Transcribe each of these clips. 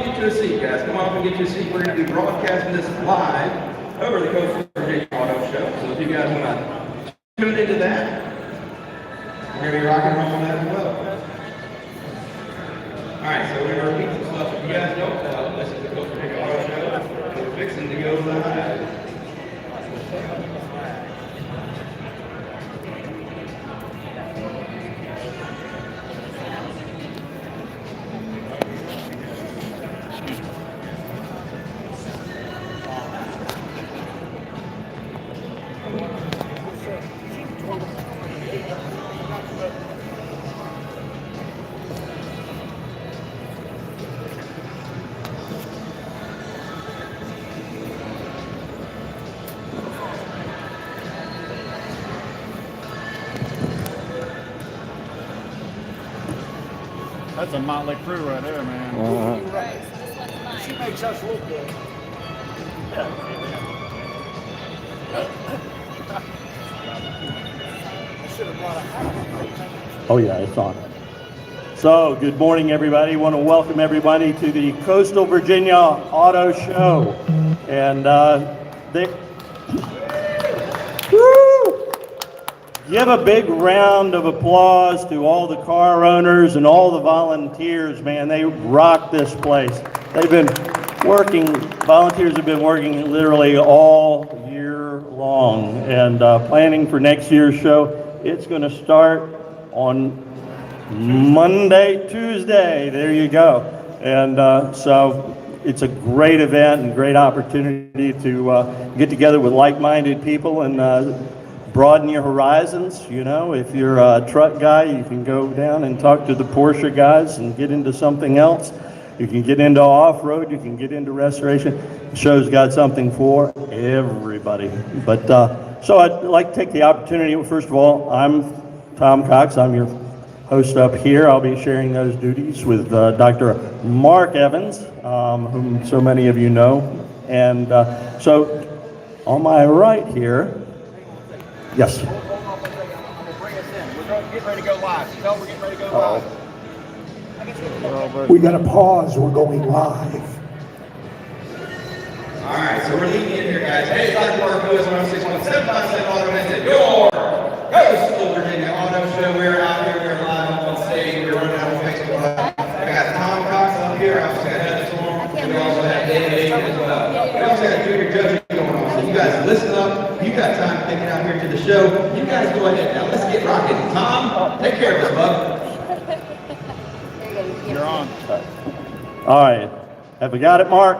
and get you a seat, guys. Come on up and get you a seat. We're going to be broadcasting this live over the Coastal Virginia Auto Show. So if you guys want to tune into that, we're going to be rocking and rolling that as well. All right, so we're going to repeat some stuff. If you guys don't know, this is the Coastal Virginia Auto Show. We're fixing to go live. That's a motley crew right there, man. She makes us look good. I should have brought a hat. Oh yeah, it's on. So, good morning everybody. Want to welcome everybody to the Coastal Virginia Auto Show. And give a big round of applause to all the car owners and all the volunteers, man. They rock this place. They've been working, volunteers have been working literally all year long and planning for next year's show. It's going to start on Monday, Tuesday. There you go. And so it's a great event and great opportunity to get together with like-minded people and broaden your horizons. You know, if you're a truck guy, you can go down and talk to the Porsche guys and get into something else. You can get into off-road, you can get into restoration. The show's got something for everybody. But so I'd like to take the opportunity. First of all, I'm Tom Cox. I'm your host up here. I'll be sharing those duties with Dr. Mark Evans, whom so many of you know. And so on my right here, yes. Hold on a second. I'm going to bring us in. We're getting ready to go live. Tell we're getting ready to go live. We got to pause. We're going live. All right, so we're leading in here, guys. Hey, Dr. Mark Lewis, 106.757 Auto Minutes, your Coastal Virginia Auto Show. We're out here, we're live on stage, we're running out on Facebook Live. I got Tom Cox up here, I also got Heather Storm, and we also have David Aiken as well. We also got junior judging going on, so you guys listen up. You got time to take it out here to the show. You guys go ahead now, let's get rocking. Tom, take care of us, bud. You're on. All right. Have we got it, Mark?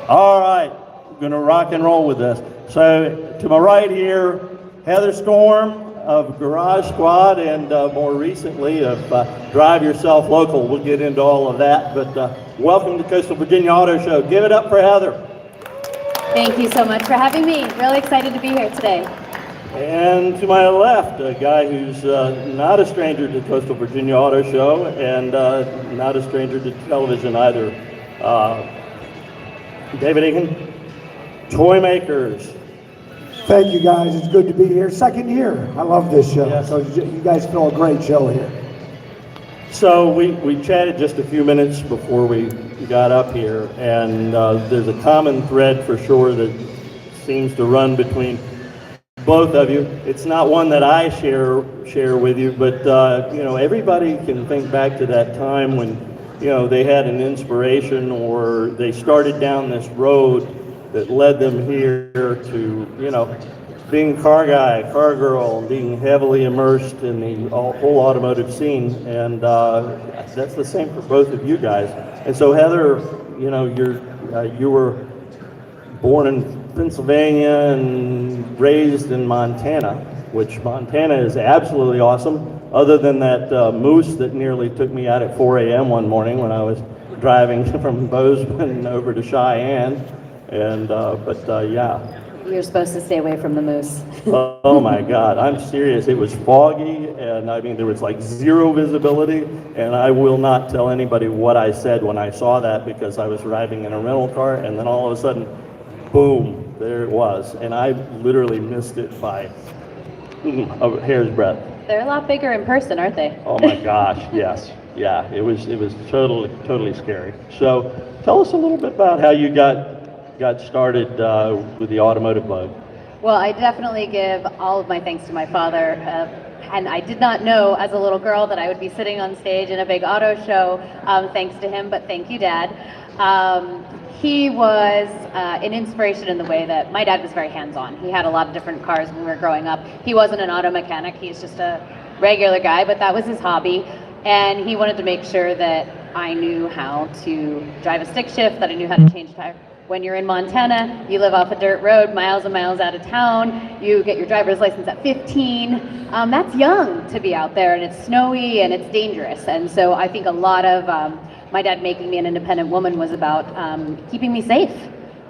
All right. We're going to rock and roll with this. So to my right here, Heather Storm of Garage Squad and more recently of Drive Yourself Local. We'll get into all of that. But welcome to Coastal Virginia Auto Show. Give it up for Heather. Thank you so much for having me. Really excited to be here today. And to my left, a guy who's not a stranger to Coastal Virginia Auto Show and not a stranger to television either. David Aiken, TOYMAKERS. Thank you guys. It's good to be here. Second year. I love this show. Yes. So you guys throw a great show here. So we chatted just a few minutes before we got up here, and there's a common thread for sure that seems to run between both of you. It's not one that I share with you, but you know, everybody can think back to that time when, you know, they had an inspiration or they started down this road that led them here to, you know, being car guy, car girl, being heavily immersed in the whole automotive scene, and that's the same for both of you guys. And so Heather, you know, you were born in Pennsylvania and raised in Montana, which Montana is absolutely awesome, other than that moose that nearly took me out at 4 a.m. one morning when I was driving from Bozeman over to Cheyenne. And yeah. You're supposed to stay away from the moose. Oh my God, I'm serious. It was foggy, and I mean, there was like zero visibility, and I will not tell anybody what I said when I saw that because I was driving in a rental car, and then all of a sudden, boom, there it was. And I literally missed it by a hair's breadth. They're a lot bigger in person, aren't they? Oh my gosh, yes. Yeah, it was totally scary. So tell us a little bit about how you got started with the automotive bug. Well, I definitely give all of my thanks to my father. And I did not know as a little girl that I would be sitting on stage in a big auto show, thanks to him, but thank you, Dad. He was an inspiration in the way that my dad was very hands-on. He had a lot of different cars when we were growing up. He wasn't an auto mechanic, he's just a regular guy, but that was his hobby. And he wanted to make sure that I knew how to drive a stick shift, that I knew how to change tire. When you're in Montana, you live off a dirt road miles and miles out of town, you get your driver's license at 15. That's young to be out there, and it's snowy and it's dangerous. And so I think a lot of my dad making me an independent woman was about keeping me safe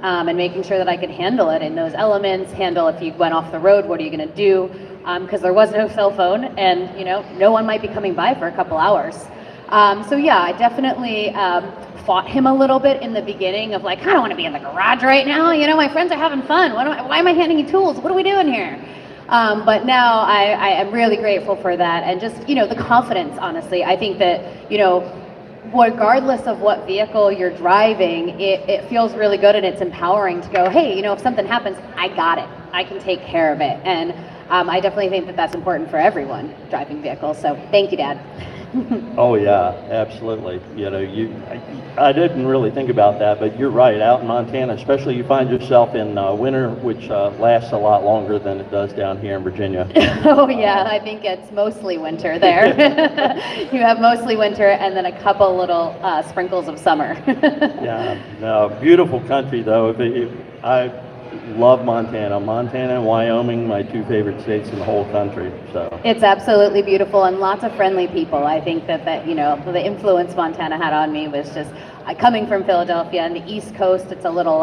and making sure that I could handle it in those elements, handle if you went off the road, what are you gonna do? Because there was no cell phone, and no one might be coming by for a couple hours. So yeah, I definitely fought him a little bit in the beginning of like, I don't want to be in the garage right now. My friends are having fun. Why am I handing you tools? What are we doing here? But now I am really grateful for that, and just the confidence. Honestly, I think that regardless of what vehicle you're driving, it feels really good and it's empowering to go, hey, if something happens, I got it. I can take care of it, and I definitely think that that's important for everyone driving vehicles. So thank you, Dad. Oh yeah, absolutely. I didn't really think about that, but you're right. Out in Montana, especially, you find yourself in winter, which lasts a lot longer than it does down here in Virginia. Oh yeah, I think it's mostly winter there. You have mostly winter and then a couple little sprinkles of summer. Yeah, no, beautiful country though. I love Montana. Montana and Wyoming, my two favorite states in the whole country. So it's absolutely beautiful and lots of friendly people. I think that the influence Montana had on me was just coming from Philadelphia and the East Coast. It's a little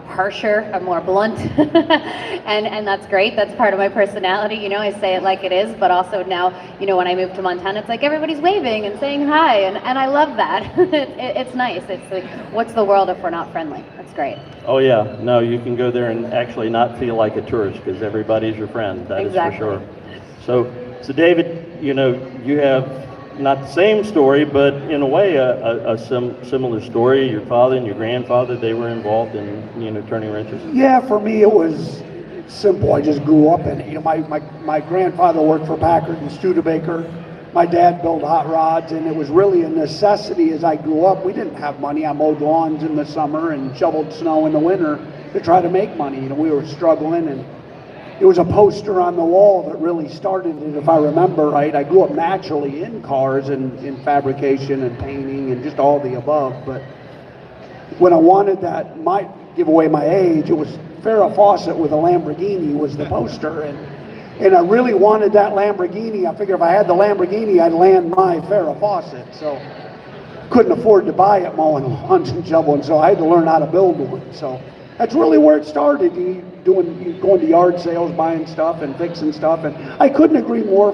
harsher or more blunt, and that's great. That's part of my personality. I say it like it is, but also now, when I moved to Montana, it's like everybody's waving and saying hi, and I love that. It's nice. It's like, what's the world if we're not friendly? That's great. Oh yeah, no, you can go there and actually not feel like a tourist because everybody's your friend. That Exactly. is for sure. So David, you have not the same story, but in a way a similar story. Your father and your grandfather, they were involved in turning wrenches. Yeah, for me it was simple. I just grew up in it. My grandfather worked for Packard and Studebaker. My dad built hot rods, and it was really a necessity as I grew up. We didn't have money. I mowed lawns in the summer and shoveled snow in the winter to try to make money. We were struggling, and it was a poster on the wall that really started it, if I remember right. I grew up naturally in cars and in fabrication and painting and just all the above, but when I wanted that, might give away my age, it was Farrah Fawcett with a Lamborghini was the poster, and I really wanted that Lamborghini. I figured if I had the Lamborghini, I'd land my Farrah Fawcett, so couldn't afford to buy it mowing lawns and shoveling, so I had to learn how to build one. So that's really where it started. Going to yard sales, buying stuff and fixing stuff, and I couldn't agree more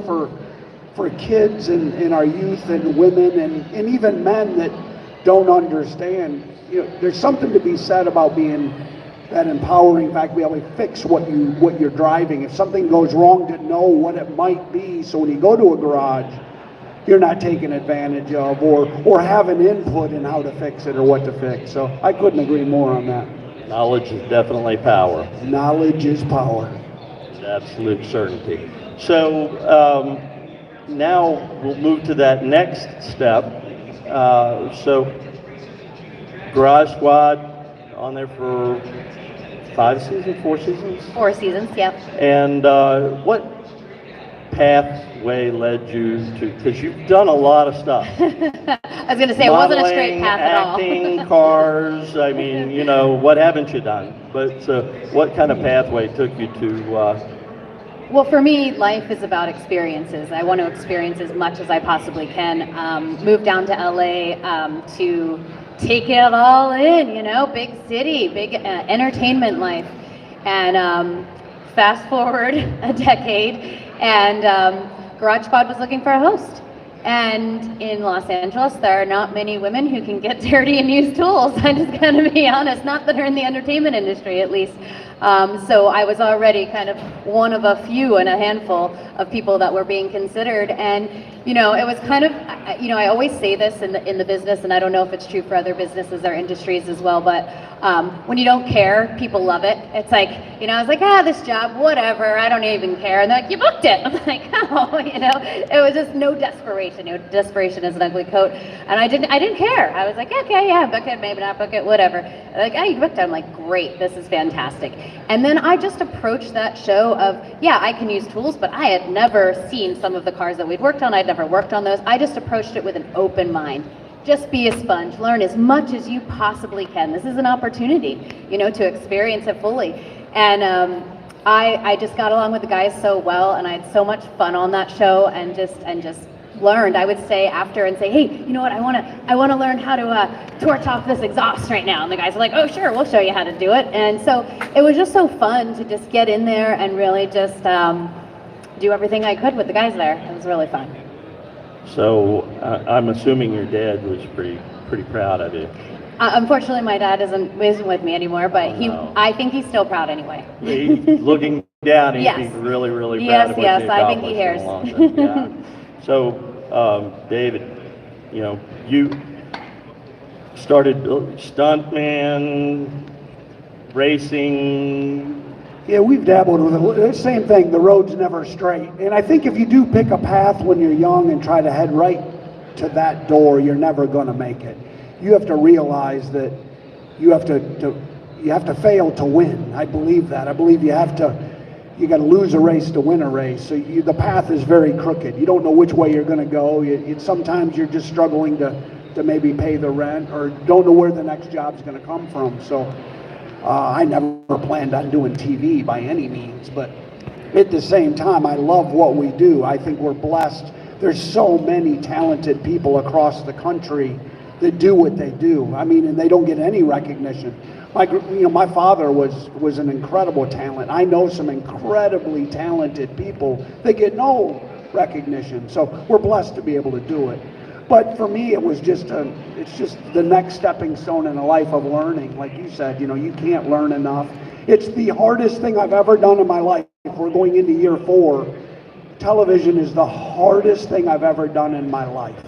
for kids and our youth and women and even men that don't understand. There's something to be said about being that empowering fact, to be able to fix what you're driving. If something goes wrong, to know what it might be, so when you go to a garage, you're not taken advantage of or have an input in how to fix it or what to fix. So I couldn't agree more on that. Knowledge is definitely power. Knowledge is power. It's absolute certainty. So now we'll move to that next step. So Garage Squad on there for 4 seasons? 4 seasons, yep. And what pathway led you to, because you've done a lot of stuff. I was going to say, it wasn't a straight path at all. Acting, cars, I mean, what haven't you done? But what kind of pathway took you to... Well, for me, life is about experiences. I want to experience as much as I possibly can. Moved down to LA to take it all in, big city, big entertainment life. And fast forward a decade, and Garage Squad was looking for a host. And in Los Angeles, there are not many women who can get dirty and use tools. I'm just going to be honest, not that are in the entertainment industry at least. So I was already kind of one of a few and a handful of people that were being considered. And, you know, it was kind of, you know, I always say this in the business, and I don't know if it's true for other businesses or industries as well, but when you don't care, people love it. It's like, you know, I was like, this job, whatever, I don't even care. And they're like, you booked it. I'm like, oh, you know, it was just no desperation. You know, desperation is an ugly coat. And I didn't care. I was like, okay, yeah, book it, maybe not book it, whatever. They're like, you booked it. I'm like, great, this is fantastic. And then I just approached that show of, yeah, I can use tools, but I had never seen some of the cars that we'd worked on. I'd never worked on those. I just approached it with an open mind. Just be a sponge, learn as much as you possibly can. This is an opportunity, you know, to experience it fully. And I just got along with the guys so well, and I had so much fun on that show, and just learned. I would stay after and say, hey, you know what, I want to learn how to torch off this exhaust right now. And the guys are like, oh sure, we'll show you how to do it. And so it was just so fun to just get in there and really just do everything I could with the guys there. It was really fun. So I'm assuming your dad was pretty proud of you. Unfortunately, my dad isn't with me anymore, but no. I think he's still proud anyway. Looking down, he'd Yes. be really, really proud Yes, of what yes, you I think he accomplished hears. in a long time. Yeah. So, David, you know, you started stuntman, racing. Yeah, we've dabbled with it. The same thing, the road's never straight. And I think if you do pick a path when you're young and try to head right to that door, you're never going to make it. You have to realize that you have to fail to win. I believe that. I believe you got to lose a race to win a race. So the path is very crooked. You don't know which way you're going to go. Sometimes you're just struggling to maybe pay the rent, or don't know where the next job's going to come from. So I never planned on doing TV by any means, but at the same time, I love what we do. I think we're blessed. There's so many talented people across the country that do what they do. I mean, and they don't get any recognition. My father was an incredible talent. I know some incredibly talented people that get no recognition. So we're blessed to be able to do it. But for me, it's just the next stepping stone in a life of learning. Like you said, you know, you can't learn enough. It's the hardest thing I've ever done in my life. We're going into year 4. Television is the hardest thing I've ever done in my life.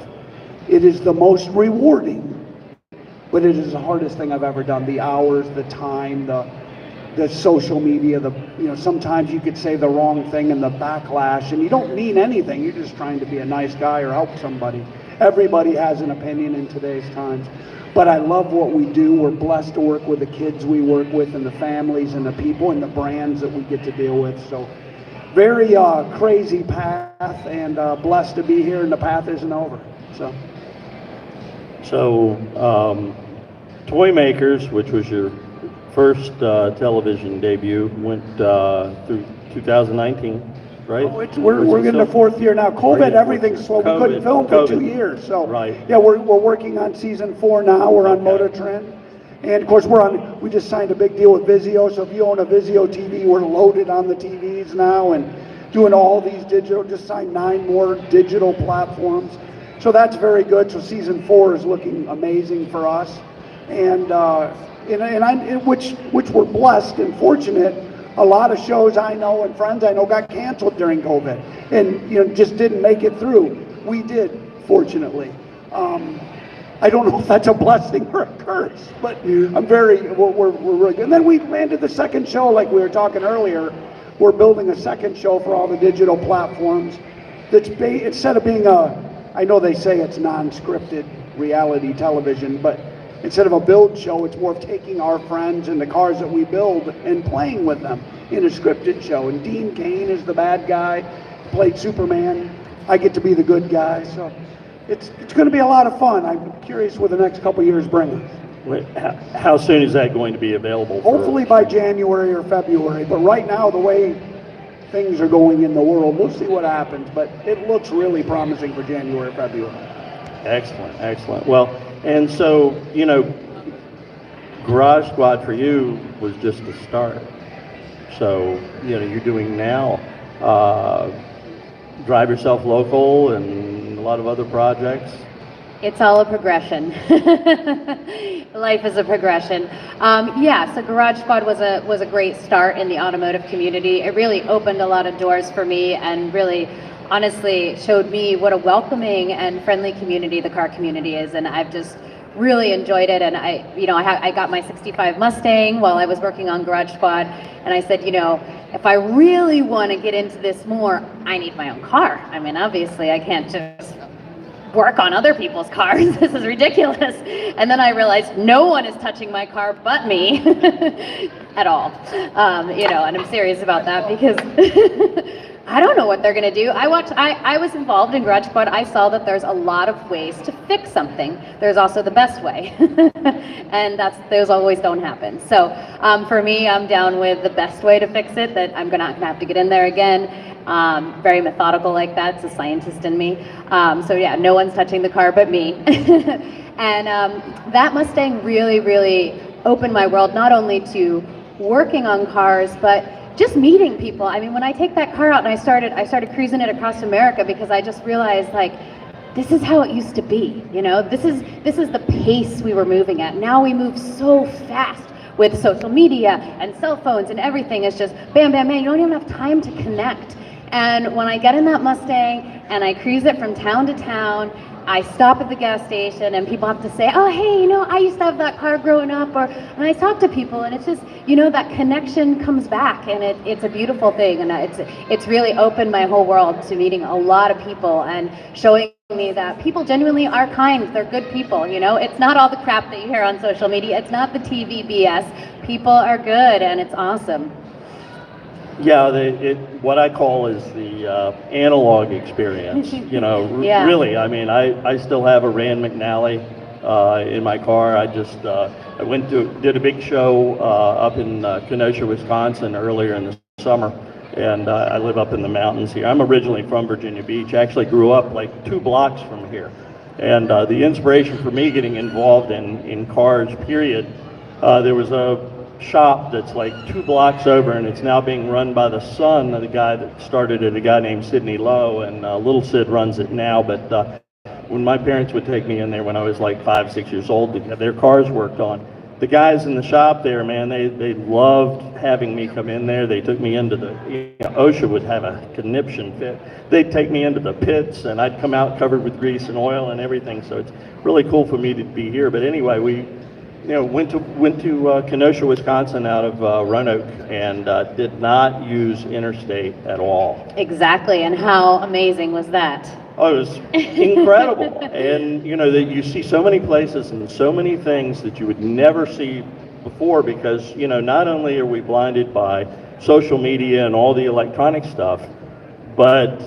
It is the most rewarding, but it is the hardest thing I've ever done. The hours, the time, the social media, sometimes you could say the wrong thing and the backlash, and you don't mean anything. You're just trying to be a nice guy or help somebody. Everybody has an opinion in today's times, but I love what we do. We're blessed to work with the kids we work with, and the families and the people and the brands that we get to deal with. So very crazy path, and blessed to be here, and the path isn't over. So TOYMAKERS, which was your first television debut, went through 2019, right? Oh, we're getting the 4th year now. COVID, everything's slow. We couldn't film for 2 years. So right. Yeah, we're working on season 4 now. We're on Motor Trend. And of course, we just signed a big deal with Vizio. So if you own a Vizio TV, we're loaded on the TVs now, and doing all these digital, just signed 9 more digital platforms. So that's very good. So season 4 is looking amazing for us. And which we're blessed and fortunate. A lot of shows I know and friends I know got canceled during COVID, and just didn't make it through. We did, fortunately. I don't know if that's a blessing or a curse, but we're really good. And then we landed the second show, like we were talking earlier. We're building a second show for all the digital platforms. Instead of being I know they say it's non-scripted reality television, but instead of a build show, it's more of taking our friends and the cars that we build and playing with them in a scripted show. And Dean Cain is the bad guy, played Superman. I get to be the good guy. So it's going to be a lot of fun. I'm curious what the next couple of years bring us. How soon is that going to be available? Hopefully by January or February. But right now, the way things are going in the world, we'll see what happens. But it looks really promising for January or February. Excellent, excellent. Well, and so, Garage Squad for you was just a start. So, you're doing now Drive Yourself Local and a lot of other projects. It's all a progression. Life is a progression. Yeah, so Garage Squad was a great start in the automotive community. It really opened a lot of doors for me and really honestly showed me what a welcoming and friendly community the car community is, and I've just really enjoyed it. And I got my 65 Mustang while I was working on Garage Squad, and I said, if I really want to get into this more, I need my own car. I mean, obviously I can't just work on other people's cars. This is ridiculous. And then I realized no one is touching my car but me at all. And I'm serious about that because I don't know what they're gonna do. I was involved in Garage Squad. I saw that there's a lot of ways to fix something. There's also the best way. And those always don't happen. So for me, I'm down with the best way to fix it, that I'm not gonna have to get in there again. Very methodical like that. It's a scientist in me. So yeah, no one's touching the car but me. And that Mustang really, really opened my world, not only to working on cars, but just meeting people. I mean, when I take that car out and I started cruising it across America, because I just realized, like, this is how it used to be. This is the pace we were moving at. Now we move so fast with social media and cell phones, and everything is just bam, bam, bam. You don't even have time to connect. And when I get in that Mustang and I cruise it from town to town, I stop at the gas station and people have to say, oh, hey, I used to have that car growing up, and I talk to people, and it's just, that connection comes back, and it's a beautiful thing, and it's really opened my whole world to meeting a lot of people and showing me that people genuinely are kind. They're good people. It's not all the crap that you hear on social media. It's not the TV BS. People are good, and it's awesome. Yeah, what I call is the analog experience. Yeah. Really. I mean, I still have a Rand McNally in my car. I did a big show up in Kenosha, Wisconsin earlier in the summer, and I live up in the mountains here. I'm originally from Virginia Beach. I actually grew up like 2 blocks from here, and the inspiration for me getting involved in cars, period, there was a shop that's like 2 blocks over, and it's now being run by the son of the guy that started it, a guy named Sidney Lowe, and little Sid runs it now. But when my parents would take me in there when I was like 5, 6 years old to get their cars worked on, the guys in the shop there, man, they loved having me come in there. They took me into OSHA would have a conniption fit. They'd take me into the pits, and I'd come out covered with grease and oil and everything. So it's really cool for me to be here. But anyway, we went to Kenosha, Wisconsin out of Roanoke, and did not use interstate at all. Exactly, and how amazing was that? Oh, it was incredible. And that you see so many places and so many things that you would never see before, because not only are we blinded by social media and all the electronic stuff, but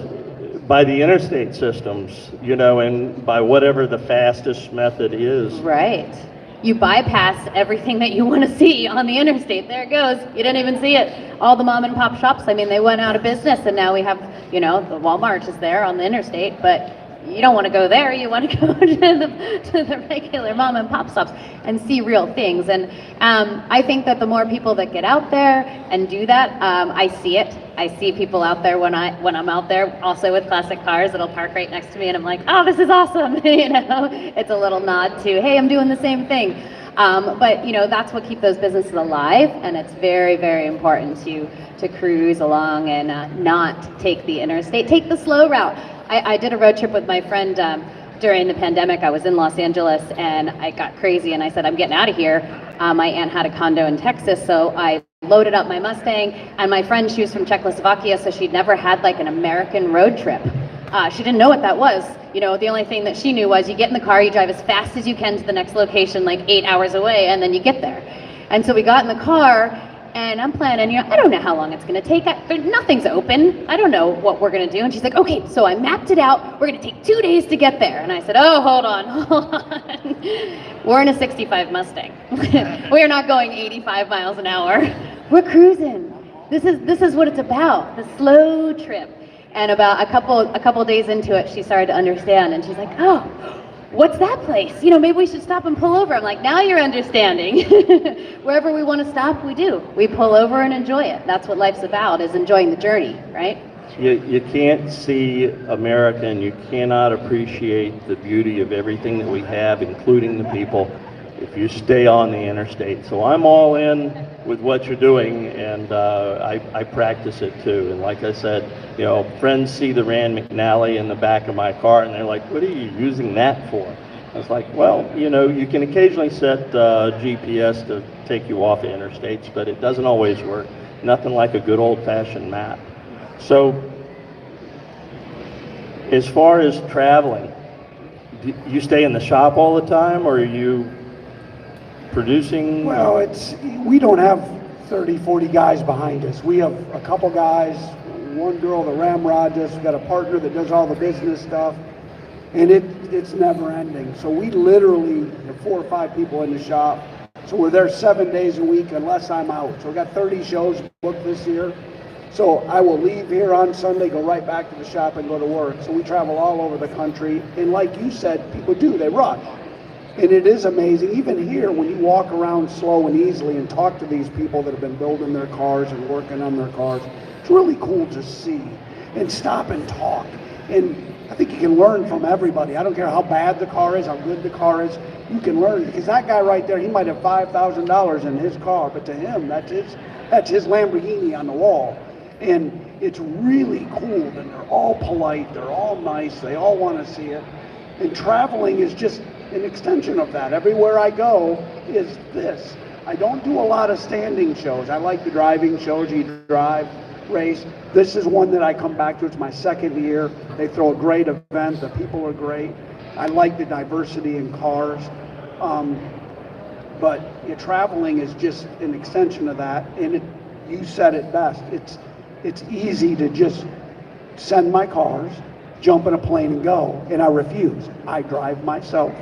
by the interstate systems, and by whatever the fastest method is. Right. You bypass everything that you want to see on the interstate. There it goes. You didn't even see it. All the mom and pop shops, I mean, they went out of business, and now we have, the Walmart is there on the interstate, but you don't want to go there. You want to go to the regular mom and pop shops and see real things. And I think that the more people that get out there and do that, I see it. I see people out there when I'm out there, also with classic cars that'll park right next to me, and I'm like, oh, this is awesome. It's a little nod to, hey, I'm doing the same thing. But that's what keeps those businesses alive, and it's very, very important to cruise along and not take the interstate, take the slow route. I did a road trip with my friend during the pandemic. I was in Los Angeles, and I got crazy, and I said, I'm getting out of here. My aunt had a condo in Texas, so I loaded up my Mustang, and my friend, she was from Czechoslovakia, so she'd never had like an American road trip. She didn't know what that was. The only thing that she knew was you get in the car, you drive as fast as you can to the next location, like 8 hours away, and then you get there. And so we got in the car, and I'm planning, I don't know how long it's gonna take. Nothing's open. I don't know what we're gonna do. And she's like, okay, so I mapped it out. We're gonna take 2 days to get there. And I said, oh, hold on. We're in a 65 Mustang. We are not going 85 miles an hour. We're cruising. This is what it's about, the slow trip. And about a couple days into it, she started to understand, and she's like, oh, what's that place? Maybe we should stop and pull over. I'm like, now you're understanding. Wherever we want to stop, we do. We pull over and enjoy it. That's what life's about, is enjoying the journey, right? You can't see America, and you cannot appreciate the beauty of everything that we have, including the people, if you stay on the interstate. So I'm all in with what you're doing, and I practice it too. And like I said, you know, friends see the Rand McNally in the back of my car, and they're like, what are you using that for? I was like, well, you know, you can occasionally set GPS to take you off the interstates, but it doesn't always work. Nothing like a good old-fashioned map. So as far as traveling, do you stay in the shop all the time, or are you producing? Well, we don't have 30, 40 guys behind us. We have a couple guys, one girl that ramrods us, we've got a partner that does all the business stuff, and it's never ending. So we literally have 4 or 5 people in the shop. So we're there 7 days a week unless I'm out. So we've got 30 shows booked this year. So I will leave here on Sunday, go right back to the shop and go to work. So we travel all over the country. And like you said, people do, they rush. And it is amazing, even here, when you walk around slow and easily and talk to these people that have been building their cars and working on their cars, it's really cool to see and stop and talk. And I think you can learn from everybody. I don't care how bad the car is, how good the car is, you can learn. Because that guy right there, he might have $5,000 in his car, but to him, that's his Lamborghini on the wall. And it's really cool, and they're all polite, they're all nice, they all want to see it. And traveling is just an extension of that. Everywhere I go is this. I don't do a lot of standing shows. I like the driving shows. You drive, race. This is one that I come back to. It's my second year. They throw a great event. The people are great. I like the diversity in cars. But traveling is just an extension of that. And you said it best. It's easy to just send my cars, jump in a plane and go. And I refuse. I drive myself.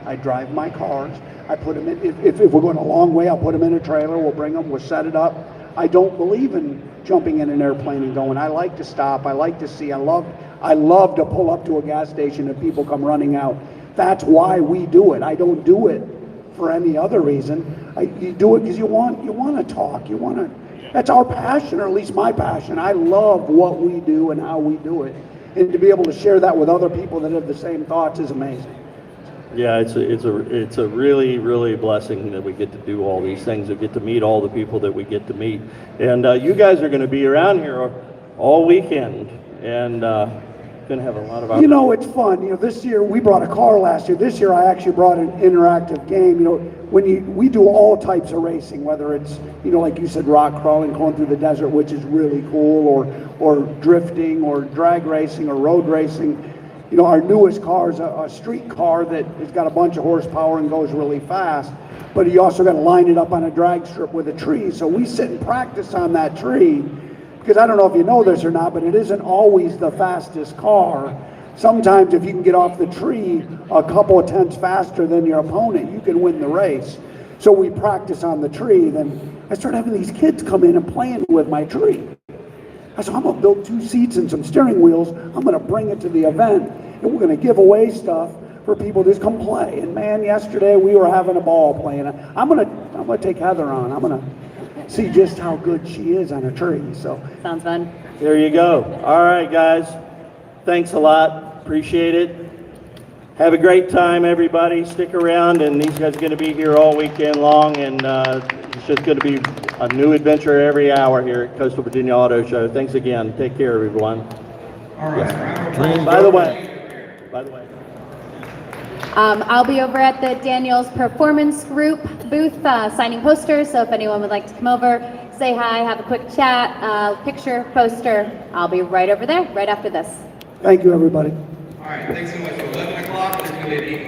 I drive my cars. I put them in, if we're going a long way, I'll put them in a trailer, we'll bring them, we'll set it up. I don't believe in jumping in an airplane and going. I like to stop, I like to see, I love to pull up to a gas station and people come running out. That's why we do it. I don't do it for any other reason. You do it because you want to talk, that's our passion, or at least my passion. I love what we do and how we do it. And to be able to share that with other people that have the same thoughts is amazing. Yeah, it's a really, really blessing that we get to do all these things, that we get to meet all the people that we get to meet. And you guys are going to be around here all weekend, and going to have a lot of... You know, it's fun. This year, we brought a car last year. This year, I actually brought an interactive game. We do all types of racing, whether it's, like you said, rock crawling, going through the desert, which is really cool, or drifting, or drag racing, or road racing. Our newest car is a street car that has got a bunch of horsepower and goes really fast, but you also got to line it up on a drag strip with a tree. So we sit and practice on that tree, because I don't know if you know this or not, but it isn't always the fastest car. Sometimes if you can get off the tree a couple of tenths faster than your opponent, you can win the race. So we practice on the tree. Then I started having these kids come in and playing with my tree. I said, I'm going to build 2 seats and some steering wheels. I'm going to bring it to the event, and we're going to give away stuff for people to just come play. And man, yesterday we were having a ball playing. I'm going to take Heather on. I'm going to see just how good she is on a tree. So Sounds fun. There you go. All right, guys. Thanks a lot. Appreciate it. Have a great time, everybody. Stick around, and these guys are going to be here all weekend long, and it's just going to be a new adventure every hour here at Coastal Virginia Auto Show. Thanks again. Take care, everyone. All right. By the way, I'll be over at the Daniels Performance Group booth signing posters, so if anyone would like to come over, say hi, have a quick chat, picture, poster, I'll be right over there, right after this. thank you, everybody. All right, thanks so much. 11 o'clock, there's going to be an 8:30.